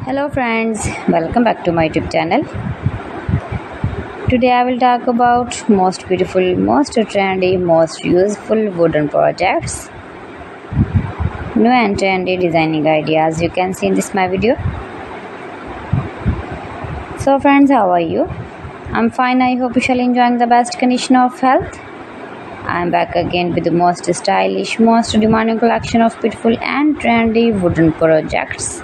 Hello friends, welcome back to my YouTube channel. Today I will talk about most beautiful, most trendy, most useful wooden projects. New and trendy designing ideas you can see in this my video. So friends, how are you? I'm fine. I hope you shall enjoying the best condition of health. I'm back again with the most stylish, most demanding collection of beautiful and trendy wooden projects.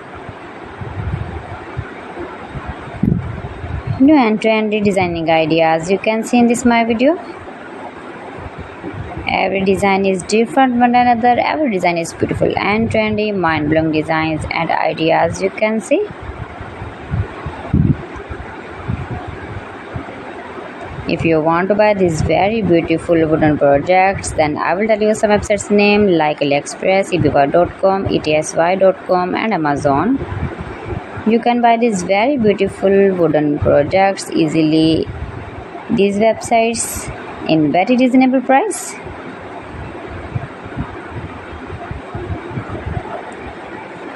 New and trendy designing ideas you can see in this my video. Every design is different one another. Every design is beautiful and trendy, mind-blowing designs and ideas you can see. If you want to buy these very beautiful wooden projects, then I will tell you some websites name like AliExpress, eBay.com, etsy.com and Amazon. You can buy these very beautiful wooden projects easily. These websites in very reasonable price.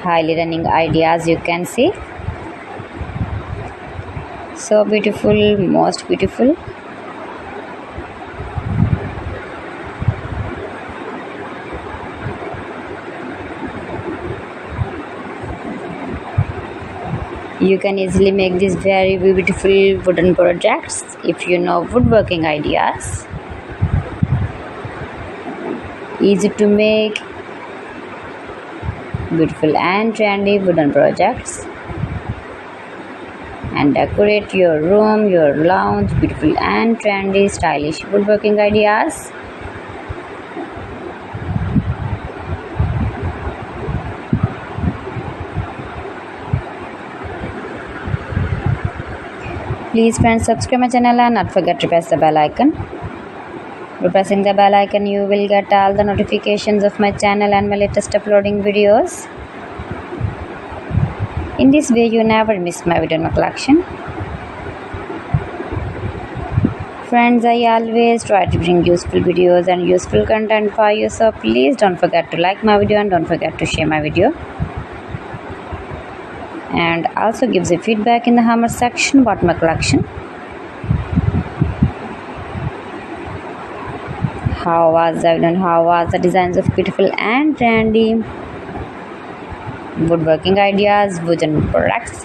Highly running ideas you can see. So beautiful, most beautiful. You can easily make these very beautiful wooden projects if you know woodworking ideas. Easy to make beautiful and trendy wooden projects and decorate your room, your lounge, beautiful and trendy stylish woodworking ideas. Please friends, subscribe my channel and not forget to press the bell icon. By pressing the bell icon, you will get all the notifications of my channel and my latest uploading videos. In this way, you never miss my video in my collection. Friends, I always try to bring useful videos and useful content for you, so please don't forget to like my video and don't forget to share my video. And also gives a feedback in the comment section about my collection. How was I done? How was the designs of beautiful and trendy woodworking ideas, wooden products?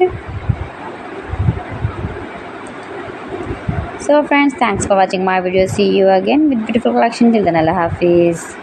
So friends, thanks for watching my video. See you again with beautiful collection. Till then, Allah Hafiz.